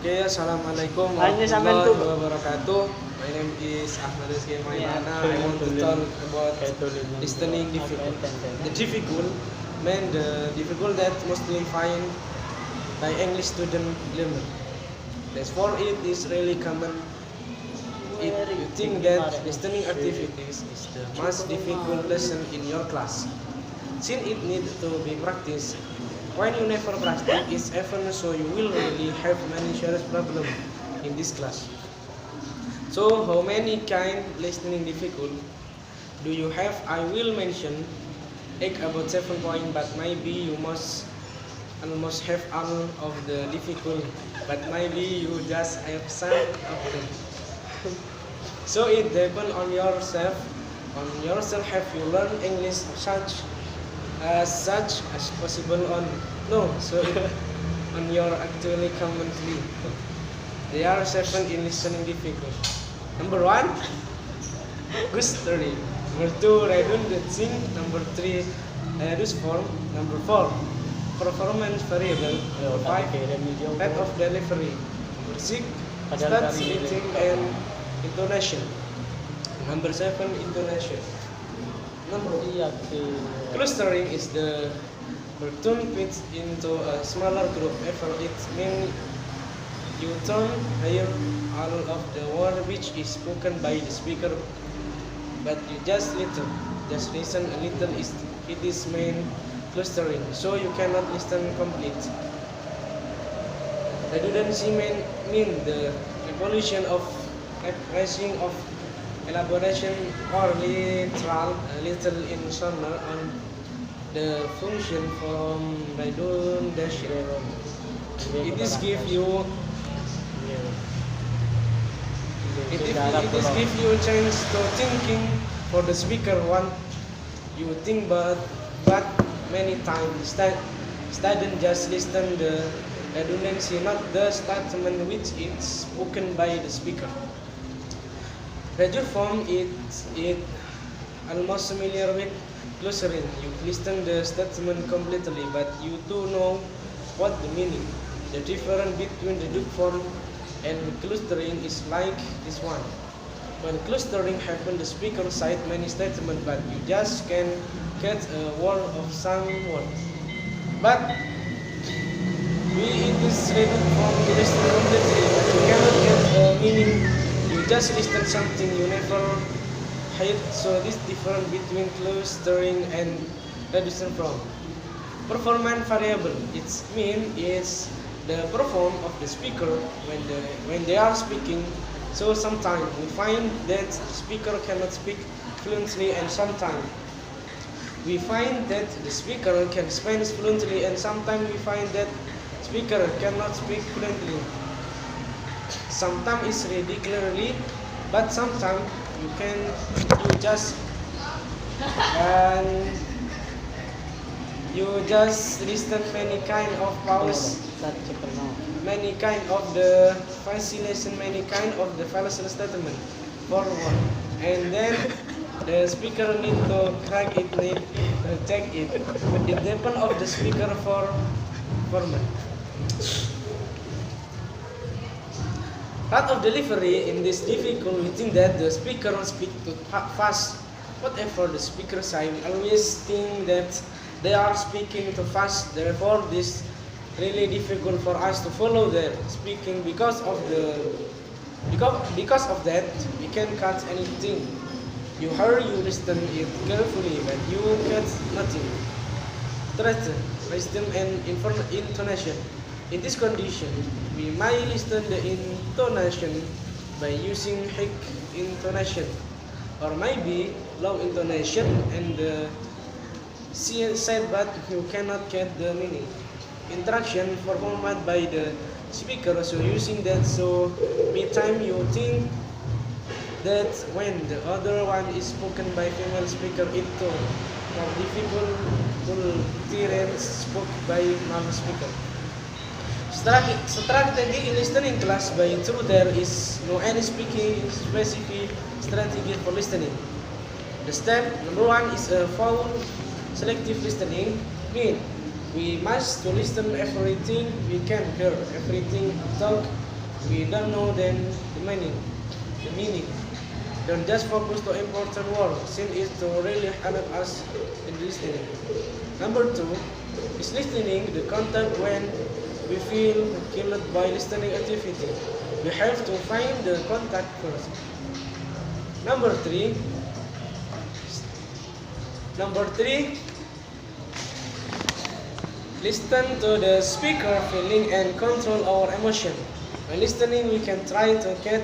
Okay, assalamualaikum Hanya sampean tuh. warahmatullahi wabarakatuh. My name is Ahmad Rizky Maimana. I want to talk about listening difficult. The difficult that mostly find by English student learner. As for it is really common. If you think that listening activities is the most difficult lesson in your class, since it needs to be practiced. When you never practice it's often so you will really have many serious problems in this class. So how many kind listening difficult do you have? I will mention about 7 points, but maybe you must almost have all of the difficult, but maybe you just have some of them. So it depends on yourself. Have you learned English such as possible so on your actually commonly. There are 7 in listening difficult. Number 1, story. Number 2, redundancy. Number 3, reduced form. Number 4, performance variable. Number 5, rate of delivery. Number 6, start speaking and intonation. Number 7, intonation. Number 8, clustering is the turn pitch into a smaller group effort. It means you hear all of the word which is spoken by the speaker, but you just listen a little. It is main clustering, so you cannot listen complete. Redundancy mean the evolution of expressing of elaboration or little in summer on the function from redundation. It is give you a chance to thinking for the speaker one. You think but many times student just listen the redundancy, not the statement which is spoken by the speaker. Reduced form it almost familiar with clustering. You listen the statement completely, but you do know what the meaning. The difference between reduced form and clustering is like this one. When clustering happens, the speaker cite many statements, but you just can get a word of some word. But it is reduced form, you listen completely, but you cannot get a meaning. You just listen something you never heard. So this difference between clustering and reduced form. Performance variable. Its mean is the perform of the speaker when they are speaking. So sometimes we find that the speaker cannot speak fluently, and sometimes we find that the speaker can speak fluently, and sometimes we find that speaker cannot speak fluently. Sometimes it's ridiculously, but sometimes you just listen many kind of pause, many kind of the facilitation, many kind of the fallacious statement for one, and then the speaker need to check it. It depends of the speaker for format. Part of delivery in this difficult, we think that the speaker speak too fast. Whatever the speaker say, we always think that they are speaking too fast. Therefore, this really difficult for us to follow their speaking. Because of that, we can cut anything. You listen it carefully, but you get nothing. Listen and intonation. In this condition, we might listen the intonation by using high intonation, or maybe low intonation and the said, but you cannot get the meaning. Interaction performed by the speaker, so using that, so me time you think that when the other one is spoken by female speaker, it more difficult to hear spoke by male speaker. Strategy in listening class by through there is no any speaking specific strategy for listening. The step number 1 is a full selective listening. Mean we must to listen everything we can hear, everything talk we don't know then the meaning. The meaning. Don't just focus to important words, since it to really help us in listening. Number two is listening the content when we feel killed by listening activity. We have to find the contact first. Number three, Number three, listen to the speaker feeling and control our emotion. When listening, we can try to get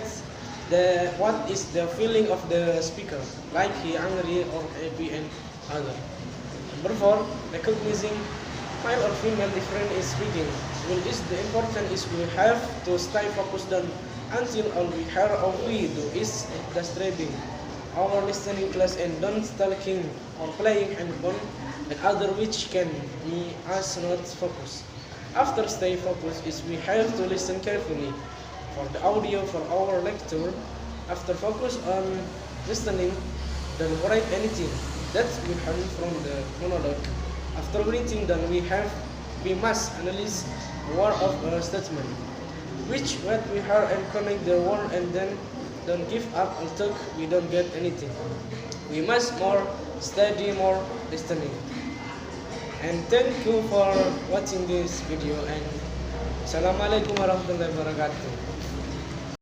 what is the feeling of the speaker, like he angry or happy and other. Number four, recognizing male or female different in speaking. Well, is the important is we have to stay focused on until all we hear or we do is disturbing our listening class and don't stalking or playing handphone and other which can be us not focus. After stay focused is we have to listen carefully for the audio for our lecture. After focus on listening, don't write anything. That we learn from the monologue. After reading, then we must analyze word of a statement, which what we heard and connect the word and then don't give up until we don't get anything. We must more study, more listening. And thank you for watching this video and Assalamualaikum warahmatullahi wabarakatuh.